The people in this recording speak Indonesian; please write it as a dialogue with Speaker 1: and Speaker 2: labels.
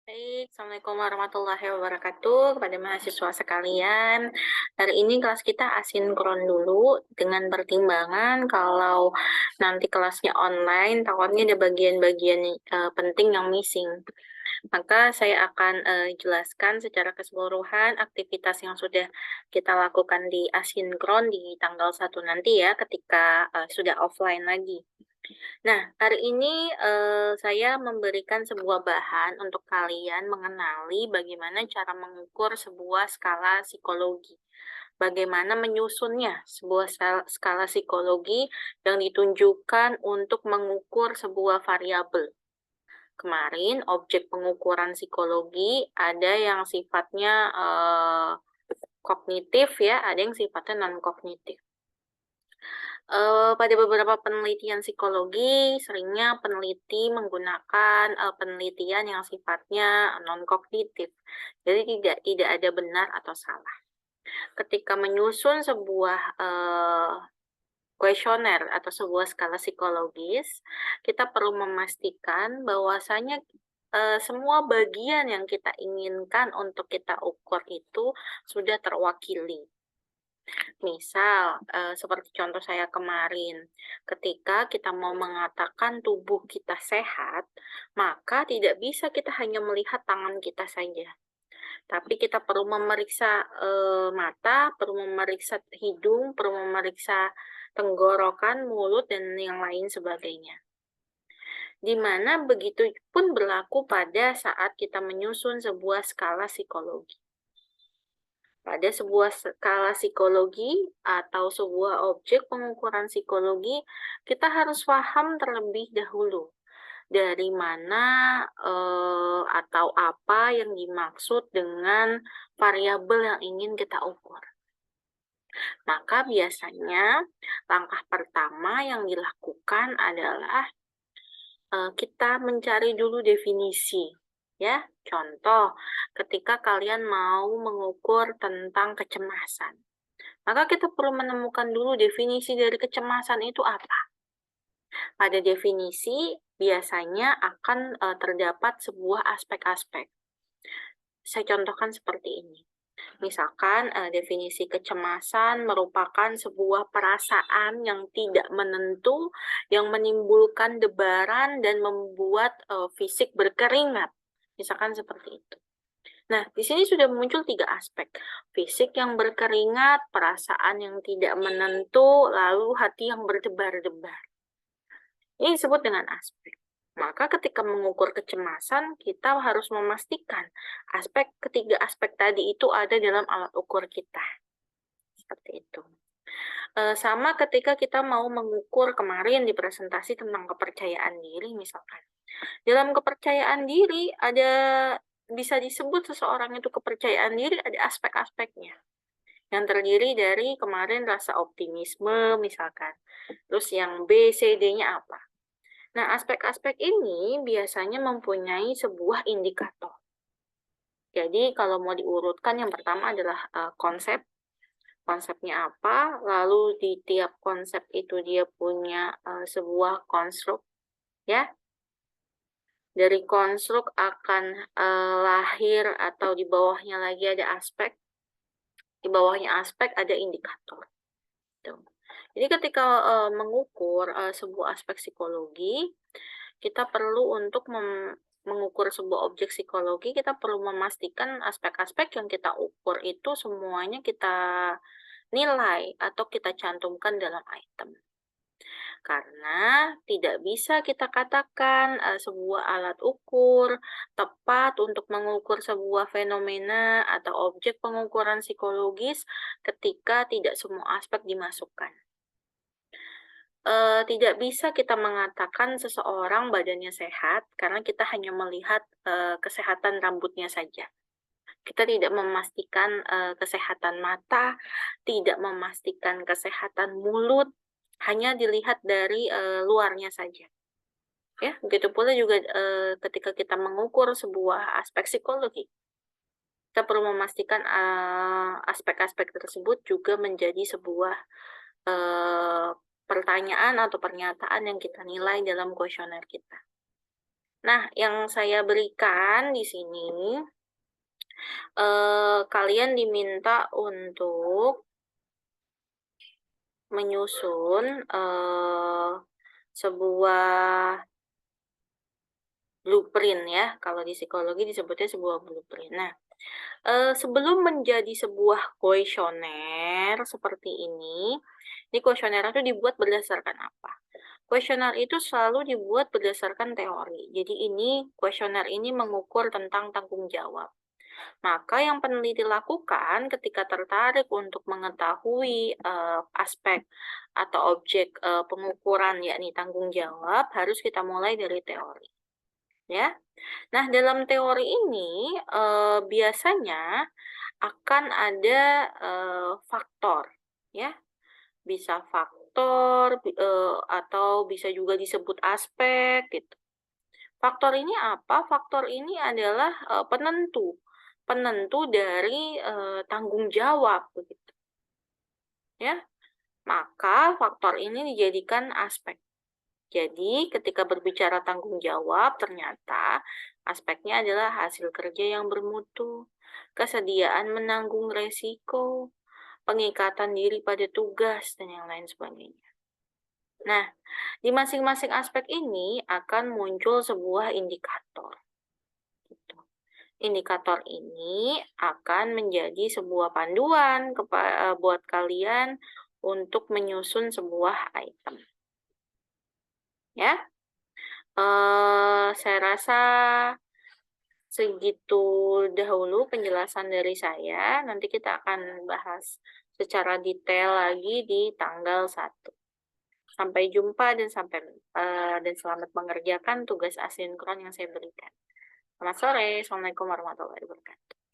Speaker 1: Baik, Assalamualaikum warahmatullahi wabarakatuh kepada mahasiswa sekalian. Hari ini kelas kita asinkron dulu dengan pertimbangan kalau nanti kelasnya online, takutnya ada bagian-bagian penting yang missing. Maka saya akan jelaskan secara keseluruhan aktivitas yang sudah kita lakukan di asinkron di tanggal 1 nanti ya, ketika sudah offline lagi. Nah, hari ini saya memberikan sebuah bahan untuk kalian mengenali bagaimana cara mengukur sebuah skala psikologi. Bagaimana menyusunnya sebuah skala psikologi yang ditunjukkan untuk mengukur sebuah variabel. Kemarin objek pengukuran psikologi ada yang sifatnya kognitif ya, ada yang sifatnya non kognitif. Pada beberapa penelitian psikologi, seringnya peneliti menggunakan, penelitian yang sifatnya non-kognitif. Jadi tidak ada benar atau salah. Ketika menyusun sebuah, kuesioner atau sebuah skala psikologis, kita perlu memastikan bahwasanya, semua bagian yang kita inginkan untuk kita ukur itu sudah terwakili. Misal, seperti contoh saya kemarin, ketika kita mau mengatakan tubuh kita sehat, maka tidak bisa kita hanya melihat tangan kita saja, tapi kita perlu memeriksa, mata, perlu memeriksa hidung, perlu memeriksa tenggorokan, mulut, dan yang lain sebagainya. Di mana begitu pun berlaku pada saat kita menyusun sebuah skala psikologi. Pada sebuah skala psikologi atau sebuah objek pengukuran psikologi, kita harus paham terlebih dahulu dari mana atau apa yang dimaksud dengan variabel yang ingin kita ukur. Maka biasanya langkah pertama yang dilakukan adalah kita mencari dulu definisi, ya. Contoh, ketika kalian mau mengukur tentang kecemasan, maka kita perlu menemukan dulu definisi dari kecemasan itu apa. Pada definisi biasanya akan terdapat sebuah aspek-aspek. Saya contohkan seperti ini. Misalkan definisi kecemasan merupakan sebuah perasaan yang tidak menentu, yang menimbulkan debaran dan membuat fisik berkeringat. Misalkan seperti itu. Nah, di sini sudah muncul 3 aspek. Fisik yang berkeringat, perasaan yang tidak menentu, lalu hati yang berdebar-debar. Ini disebut dengan aspek. Maka ketika mengukur kecemasan, kita harus memastikan ketiga aspek tadi itu ada dalam alat ukur kita. Seperti itu. Sama ketika kita mau mengukur kemarin di presentasi tentang kepercayaan diri misalkan. Dalam kepercayaan diri bisa disebut seseorang itu kepercayaan diri ada aspek-aspeknya. Yang terdiri dari kemarin rasa optimisme misalkan. Terus yang B, C, D-nya apa? Nah, aspek-aspek ini biasanya mempunyai sebuah indikator. Jadi kalau mau diurutkan yang pertama adalah konsep, konsepnya apa, lalu di tiap konsep itu dia punya sebuah konstruk, ya. Dari konstruk akan lahir atau di bawahnya lagi ada aspek, di bawahnya aspek ada indikator. Gitu. Jadi ketika mengukur sebuah aspek psikologi, kita perlu untuk mengukur sebuah objek psikologi, kita perlu memastikan aspek-aspek yang kita ukur itu semuanya kita nilai atau kita cantumkan dalam item. Karena tidak bisa kita katakan sebuah alat ukur tepat untuk mengukur sebuah fenomena atau objek pengukuran psikologis ketika tidak semua aspek dimasukkan. Tidak bisa kita mengatakan seseorang badannya sehat karena kita hanya melihat kesehatan rambutnya saja. Kita tidak memastikan kesehatan mata, tidak memastikan kesehatan mulut, hanya dilihat dari luarnya saja. Ya, begitu pula juga ketika kita mengukur sebuah aspek psikologi, kita perlu memastikan aspek-aspek tersebut juga menjadi sebuah pertanyaan atau pernyataan yang kita nilai dalam kuesioner kita. Nah, yang saya berikan di sini, kalian diminta untuk menyusun, sebuah blueprint ya, kalau di psikologi disebutnya sebuah blueprint. Nah, sebelum menjadi sebuah kuesioner seperti ini kuesioner itu dibuat berdasarkan apa? Kuesioner itu selalu dibuat berdasarkan teori. Jadi ini kuesioner ini mengukur tentang tanggung jawab. Maka yang peneliti lakukan ketika tertarik untuk mengetahui, aspek atau objek, pengukuran yakni tanggung jawab, harus kita mulai dari teori, ya. Nah, dalam teori ini, biasanya akan ada, faktor, ya, bisa faktor, atau bisa juga disebut aspek, gitu. Faktor ini apa? Faktor ini adalah, penentu penentu dari, tanggung jawab, begitu, ya. Maka faktor ini dijadikan aspek. Jadi, ketika berbicara tanggung jawab, ternyata aspeknya adalah hasil kerja yang bermutu, kesediaan menanggung resiko, pengikatan diri pada tugas, dan yang lain sebagainya. Nah, di masing-masing aspek ini akan muncul sebuah indikator. Gitu. Indikator ini akan menjadi sebuah panduan buat kalian untuk menyusun sebuah item. Ya, saya rasa segitu dahulu penjelasan dari saya. Nanti kita akan bahas secara detail lagi di tanggal 1. Sampai jumpa dan selamat mengerjakan tugas asinkron yang saya berikan. Selamat sore. Assalamualaikum warahmatullahi wabarakatuh.